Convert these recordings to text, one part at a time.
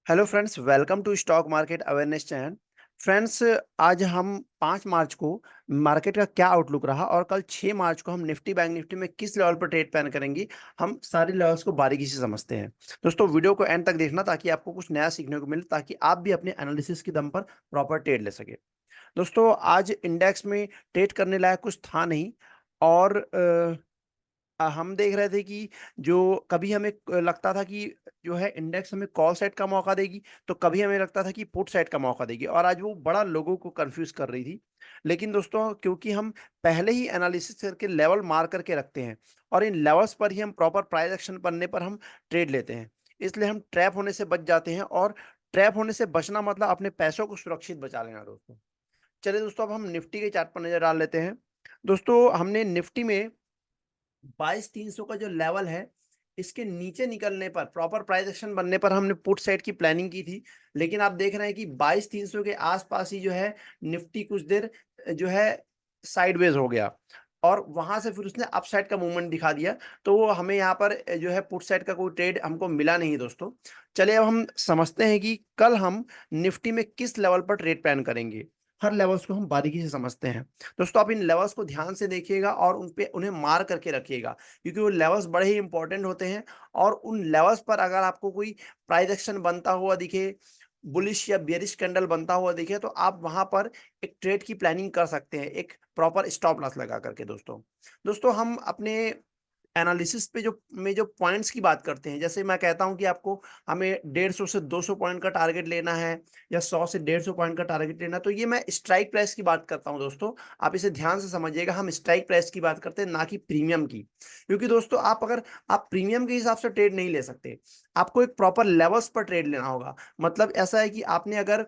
Hello friends, welcome to stock market awareness channel. Friends, आज हम 5 मार्च को मार्केट का क्या आउटलुक रहा और कल 6 मार्च को हम निफ्टी बैंक निफ्टी में किस लेवल पर ट्रेड प्लान करेंगे, हम सारे लेवल्स को बारीकी से समझते हैं। दोस्तों, वीडियो को एंड तक देखना ताकि आपको कुछ नया सीखने को मिले, ताकि आप भी अपने एनालिसिस के दम पर प्रॉपर ट्रेड ले सके। दोस्तों, आज इंडेक्स में ट्रेड करने लायक कुछ था नहीं। और हम देख रहे थे कि जो कभी हमें लगता था कि जो है इंडेक्स हमें कॉल साइड का मौका देगी, तो कभी हमें लगता था कि पुट साइड का मौका देगी, और आज वो बड़ा लोगों को कंफ्यूज कर रही थी। लेकिन दोस्तों, क्योंकि हम पहले ही एनालिसिस करके लेवल मार करके रखते हैं और इन लेवल्स पर ही हम प्रॉपर प्राइस एक्शन बनने पर हम ट्रेड लेते हैं, इसलिए हम ट्रैप होने से बच जाते हैं। और ट्रैप होने से बचना मतलब अपने पैसों को सुरक्षित बचा लेना। दोस्तों, चलिए दोस्तों, अब हम निफ्टी के चार्ट पर नजर डाल लेते हैं। दोस्तों, हमने निफ्टी में 22,300 का जो लेवल है, इसके नीचे निकलने पर प्रॉपर प्राइस एक्शन बनने पर हमने पुट साइड की प्लानिंग की थी। लेकिन आप देख रहे हैं कि 22,300 के आसपास ही जो है निफ्टी कुछ देर जो है साइडवेज हो गया, और वहां से फिर उसने अपसाइड का मूवमेंट दिखा दिया। तो वो हमें यहाँ पर जो है पुट साइड का कोई ट्रेड हमको मिला नहीं। दोस्तों, चलिए अब हम समझते हैं कि कल हम निफ्टी में किस लेवल पर ट्रेड प्लान करेंगे। हर लेवल्स को हम बारीकी से समझते हैं। दोस्तों, आप इन लेवल्स को ध्यान से देखिएगा और उन्हें मार करके रखिएगा, क्योंकि वो लेवल्स बड़े ही इंपॉर्टेंट होते हैं। और उन लेवल्स पर अगर आपको कोई प्राइस एक्शन बनता हुआ दिखे, बुलिश या बेरिश कैंडल बनता हुआ दिखे, तो आप वहां पर एक ट्रेड की प्लानिंग कर सकते हैं, एक प्रॉपर स्टॉप लॉस लगा करके। दोस्तों, हम अपने एनालिसिस पे जो पॉइंट्स की बात करते हैं, जैसे मैं कहता हूं कि आपको हमें 150 से 200 पॉइंट का टारगेट लेना है, या 100 से 150 पॉइंट का टारगेट लेना, तो ये मैं स्ट्राइक प्राइस की बात करता हूं। दोस्तों, आप इसे ध्यान से समझिएगा, हम स्ट्राइक प्राइस की बात करते हैं, ना कि प्रीमियम की। क्योंकि दोस्तों, आप प्रीमियम के हिसाब से ट्रेड नहीं ले सकते, आपको एक प्रॉपर लेवल्स पर ट्रेड लेना होगा। मतलब ऐसा है कि आपने अगर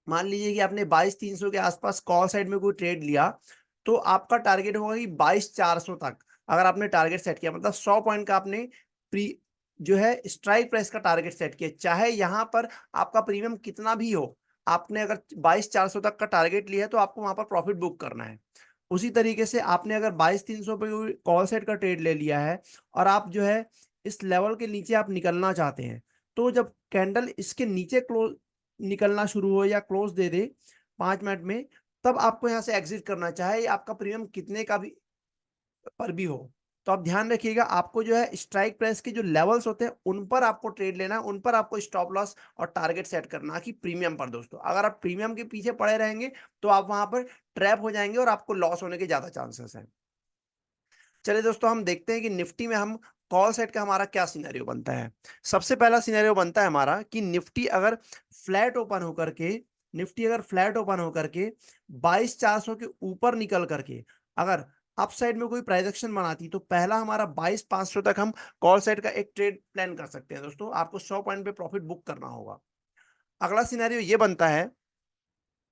मान लीजिए कि आपने 22,300 के आसपास कॉल साइड में कोई ट्रेड लिया, तो आपका टारगेट होगा कि 22,400 तक। अगर आपने टारगेट सेट किया, मतलब 100 पॉइंट का आपने प्री जो है स्ट्राइक प्राइस का टारगेट सेट किया, चाहे यहां पर आपका प्रीमियम कितना भी हो, आपने अगर 22,400 तक का टारगेट लिया है, तो आपको वहां पर प्रॉफिट बुक करना है। उसी तरीके से आपने अगर 22,300 पे कोई कॉल साइड का ट्रेड ले लिया है, और आप जो है इस लेवल के नीचे आप निकलना चाहते हैं, तो जब कैंडल इसके नीचे क्लोज निकलना शुरू हो या क्लोज दे दे 5 मिनट में, तब आपको यहां से एग्जिट करना, चाहे आपका प्रीमियम कितने का भी पर भी हो। तो आप ध्यान रखिएगा, आपको जो है स्ट्राइक प्राइस के जो लेवल्स होते हैं, उन पर आपको ट्रेड लेना है, उन पर आपको स्टॉप लॉस और टारगेट सेट करना है, कि प्रीमियम पर। दोस्तों, अगर आप प्रीमियम के पीछे पड़े रहेंगे, तो आप वहां पर ट्रैप हो जाएंगे और आपको लॉस होने के ज्यादा चांसेस हैं। चलिए दोस्तों, हम देखते हैं कि निफ्टी में हम कॉल सेट का हमारा क्या सिनेरियो बनता है। सबसे पहला सिनेरियो बनता है हमारा कि फ्लैट ओपन होकर के निफ्टी अगर फ्लैट ओपन होकर के 22,400 के ऊपर निकल करके अगर अप साइड में कोई प्राइस एक्शन बनाती, तो पहला हमारा 22,500 तक हम कॉल साइड का एक ट्रेड प्लान कर सकते हैं। दोस्तों, आपको 100 पॉइंट पे प्रॉफिट बुक करना होगा। अगला सिनेरियो ये बनता है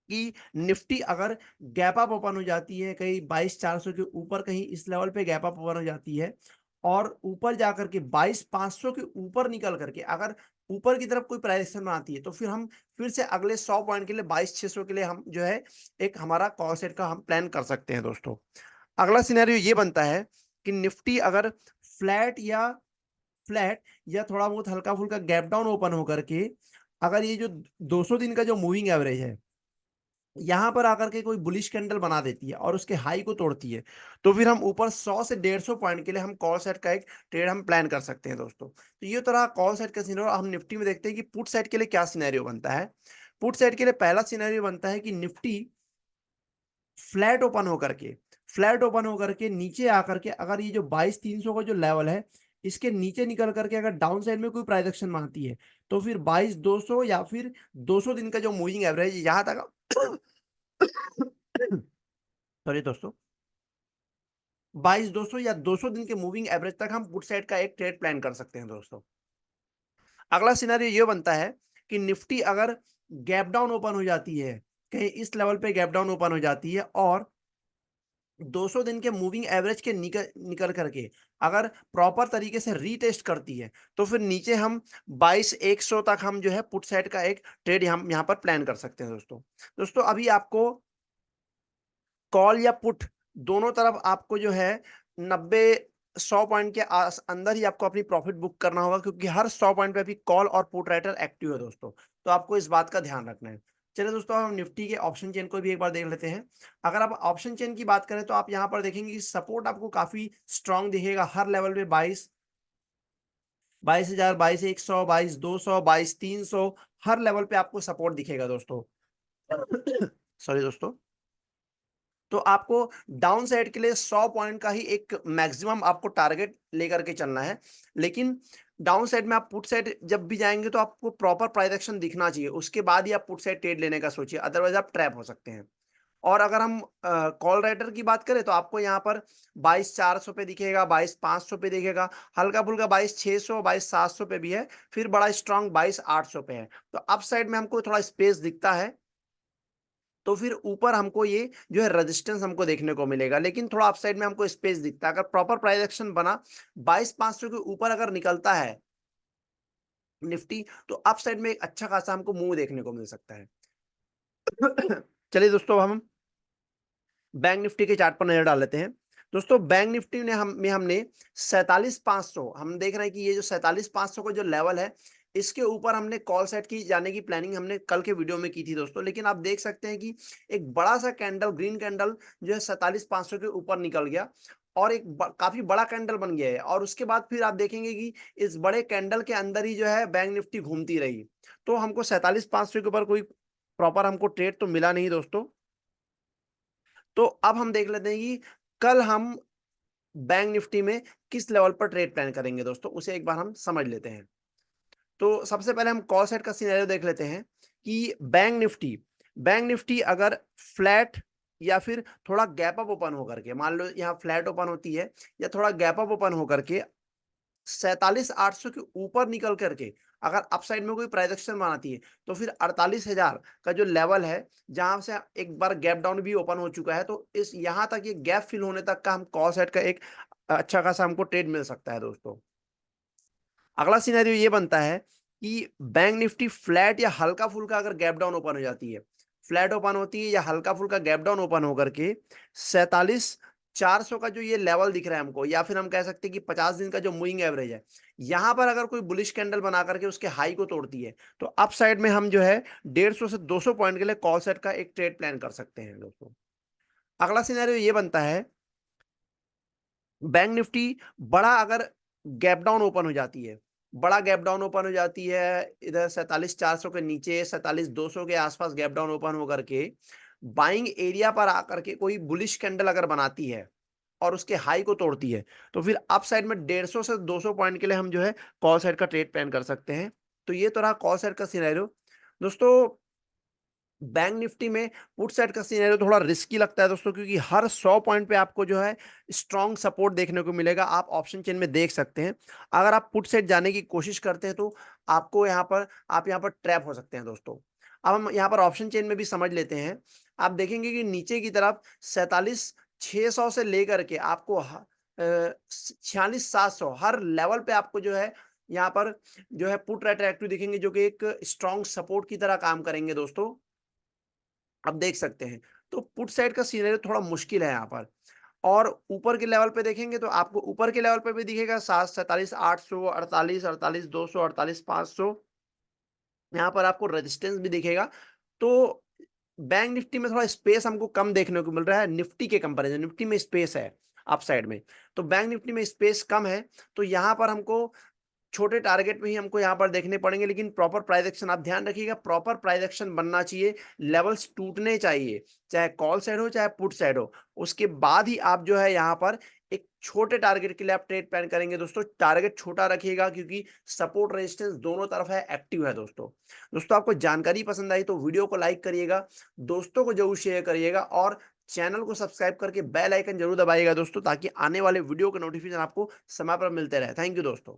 कि निफ्टी अगर गैप अप ओपन हो जाती है, कहीं 22,400 के ऊपर कहीं इस लेवल पे गैप अप ओपन हो जाती है, और ऊपर जाकर के 22,500 के ऊपर निकल करके अगर ऊपर की तरफ कोई प्राइस एक्शन आती है, तो फिर हम फिर से अगले 100 पॉइंट के लिए 22,600 के लिए हम जो है एक हमारा कॉल सेट का हम प्लान कर सकते हैं। दोस्तों, अगला सिनेरियो ये बनता है कि निफ्टी अगर फ्लैट या फ्लैट या थोड़ा बहुत हल्का फुल्का गैप डाउन ओपन होकर के अगर ये जो 200 दिन का जो मूविंग एवरेज है, यहां पर आकर के कोई बुलिश कैंडल बना देती है और उसके हाई को तोड़ती है, तो फिर हम ऊपर 100 से 150 पॉइंट के लिए हम कॉल सेट का एक ट्रेड हम प्लान कर सकते हैं। दोस्तों, तो ये तरह कॉल सेट का सिनेरियो हम निफ्टी में देखते हैं कि पुट साइड के लिए क्या सिनेरियो बनता है। पुट साइड के लिए पहला सिनेरियो बनता है कि निफ्टी फ्लैट ओपन होकर के नीचे आकर के अगर ये जो 22,300 का जो लेवल है, इसके नीचे निकल करके अगर डाउन साइड में कोई प्राइस एक्शन मारती है, तो फिर 22,200 या फिर 200 दिन का जो मूविंग एवरेज यहां तक सॉरी दोस्तों, 22,200 या 200 दिन के मूविंग एवरेज तक हम पुट साइड का एक ट्रेड प्लान कर सकते हैं। दोस्तों, अगला सिनेरियो ये बनता है कि निफ्टी अगर गैप डाउन ओपन हो जाती है, कहीं इस लेवल पे गैप डाउन ओपन हो जाती है, और 200 दिन के मूविंग एवरेज के निकल निकल करके अगर प्रॉपर तरीके से रीटेस्ट करती है, तो फिर नीचे हम 22,100 तक हम जो है पुट साइड का एक ट्रेड हम यहाँ पर प्लान कर सकते हैं। दोस्तों, अभी आपको कॉल या पुट दोनों तरफ आपको जो है 90 100 पॉइंट के अंदर ही आपको अपनी प्रॉफिट बुक करना होगा, क्योंकि हर 100 पॉइंट पे अभी कॉल और पुट राइटर एक्टिव है दोस्तों। तो आपको इस बात का ध्यान रखना है। चलिए दोस्तों, हम निफ्टी के ऑप्शन चेन को भी एक बार देख लेते हैं। अगर आप ऑप्शन चेन की बात करें तो आप यहाँ पर देखेंगे कि सपोर्ट आपको काफी स्ट्रांग दिखेगा हर लेवल पे। 22,000, 22,100, 22,200, 22,300 हर लेवल पे आपको सपोर्ट दिखेगा दोस्तों। सॉरी दोस्तों। तो आपको डाउन साइड के लिए 100 पॉइंट का ही एक मैक्सिमम आपको टारगेट लेकर के चलना है। लेकिन डाउन साइड में आप पुट साइड जब भी जाएंगे तो आपको प्रॉपर प्राइस एक्शन दिखना चाहिए, उसके बाद ही आप पुट साइड ट्रेड लेने का सोचिए, अदरवाइज आप ट्रैप हो सकते हैं। और अगर हम कॉल राइटर की बात करें तो आपको यहाँ पर 22,400 पे दिखेगा, 22,500 पे दिखेगा, हल्का फुल्का 22,600, 22,700 पे भी है, फिर बड़ा स्ट्रांग 22,800 पे है। तो अप साइड में हमको थोड़ा स्पेस दिखता है, तो फिर ऊपर हमको ये जो है रेजिस्टेंस हमको देखने को मिलेगा, लेकिन थोड़ा अपसाइड में हमको स्पेस दिखता है। अगर प्रॉपर प्राइस एक्शन बना 22,500 के ऊपर अगर निकलता है निफ्टी, तो अपसाइड में एक अच्छा खासा हमको मूव देखने को मिल सकता है। चलिए दोस्तों, हम बैंक निफ्टी के चार्ट पर नजर डाल लेते हैं। दोस्तों, बैंक निफ्टी ने हमने 47,500 हम देख रहे हैं कि ये जो 47,500 का जो लेवल है, इसके ऊपर हमने कॉल सेट की जाने की प्लानिंग हमने कल के वीडियो में की थी दोस्तों। लेकिन आप देख सकते हैं कि एक बड़ा सा कैंडल, ग्रीन कैंडल जो है 47,500 के ऊपर निकल गया और एक काफी बड़ा कैंडल बन गया है। और उसके बाद फिर आप देखेंगे कि इस बड़े कैंडल के अंदर ही जो है बैंक निफ्टी घूमती रही। तो हमको 47,500 के ऊपर कोई प्रॉपर हमको ट्रेड तो मिला नहीं दोस्तों। तो अब हम देख लेते हैं कि कल हम बैंक निफ्टी में किस लेवल पर ट्रेड प्लान करेंगे दोस्तों, उसे एक बार हम समझ लेते हैं। तो सबसे पहले हम कॉल साइड का सिनेरियो देख लेते हैं कि बैंक निफ्टी अगर फ्लैट या फिर थोड़ा गैप अप ओपन होकर के, मान लो यहाँ फ्लैट ओपन होती है या थोड़ा गैप अप ओपन होकर के 47,800 के ऊपर निकल करके अगर अपसाइड में कोई प्राइस एक्शन बनाती है, तो फिर 48,000 का जो लेवल है, जहां से एक बार गैप डाउन भी ओपन हो चुका है, तो इस यहां तक ये गैप फिल होने तक का हम कॉल साइड का एक अच्छा खासा हमको ट्रेड मिल सकता है दोस्तों। अगला सिनेरियो ये बनता है कि बैंक निफ्टी फ्लैट या हल्का फुल्का अगर गैप डाउन ओपन हो जाती है, फ्लैट ओपन होती है या हल्का फुल्का गैप डाउन ओपन होकर के 47,400 का जो ये लेवल दिख रहा है हमको, या फिर हम कह सकते हैं कि 50 दिन का जो मूविंग एवरेज है, यहां पर अगर कोई बुलिश कैंडल बना करके उसके हाई को तोड़ती है, तो अप साइड में हम जो है 150 से 200 पॉइंट के लिए कॉल सेट का एक ट्रेड प्लान कर सकते हैं दोस्तों। अगला सिनेरियो ये बनता है, बैंक निफ्टी बड़ा अगर गैप डाउन ओपन हो जाती है, बड़ा गैप डाउन ओपन हो जाती है इधर 47,400 के नीचे 47,200 के आसपास गैप डाउन ओपन होकर के बाइंग एरिया पर आकर के कोई बुलिश कैंडल अगर बनाती है और उसके हाई को तोड़ती है, तो फिर अप साइड में 150 से 200 पॉइंट के लिए हम जो है कॉल साइड का ट्रेड प्लान कर सकते हैं। तो ये तो रहा कॉल साइड का सिनेरियो दोस्तों। बैंक निफ्टी में पुट साइड का सिनेरियो थोड़ा रिस्की लगता है दोस्तों, क्योंकि हर 100 पॉइंट पे आपको जो है स्ट्रॉन्ग सपोर्ट देखने को मिलेगा। आप ऑप्शन चेन में देख सकते हैं, अगर आप पुट साइड जाने की कोशिश करते हैं तो आपको यहाँ पर ट्रैप हो सकते हैं दोस्तों। अब हम यहाँ पर ऑप्शन चेन में भी समझ लेते हैं। आप देखेंगे कि नीचे की तरफ 47,600 से लेकर के आपको 46,700 हर लेवल पे आपको जो है यहाँ पर जो है पुट राइटर एक्टिव दिखेंगे, जो कि एक स्ट्रॉन्ग सपोर्ट की तरह काम करेंगे दोस्तों। आप देख सकते हैं। तो पुट साइड का सिनेरियो थोड़ा मुश्किल है यहाँ पर। और ऊपर के लेवल पे देखेंगे तो आपको ऊपर के लेवल पे भी दिखेगा 47,800, 48, 48,200, 48,500, यहाँ पर आपको रेजिस्टेंस भी दिखेगा। तो बैंक निफ्टी में थोड़ा स्पेस हमको कम देखने को मिल रहा है निफ्टी के कंपैरिजन। निफ्टी में स्पेस है अप साइड में, तो बैंक निफ्टी में स्पेस कम है। तो यहाँ पर हमको छोटे टारगेट में ही हमको यहाँ पर देखने पड़ेंगे, लेकिन प्रॉपर प्राइस एक्शन आप ध्यान रखिएगा, प्रॉपर प्राइस एक्शन बनना चाहिए, लेवल्स टूटने चाहिए, चाहे कॉल साइड हो चाहे पुट साइड हो। उसके बाद ही आप जो है यहाँ पर एक छोटे टारगेट के लिए आप ट्रेड प्लान करेंगे दोस्तों। टारगेट छोटा रखिएगा, क्योंकि सपोर्ट रेजिस्टेंस दोनों तरफ है, एक्टिव है दोस्तों। दोस्तों, आपको जानकारी पसंद आई तो वीडियो को लाइक करिएगा, दोस्तों को जरूर शेयर करिएगा और चैनल को सब्सक्राइब करके बेल आइकन जरूर दबाइएगा दोस्तों, ताकि आने वाले वीडियो के नोटिफिकेशन आपको समय पर मिलते रहे। थैंक यू दोस्तों।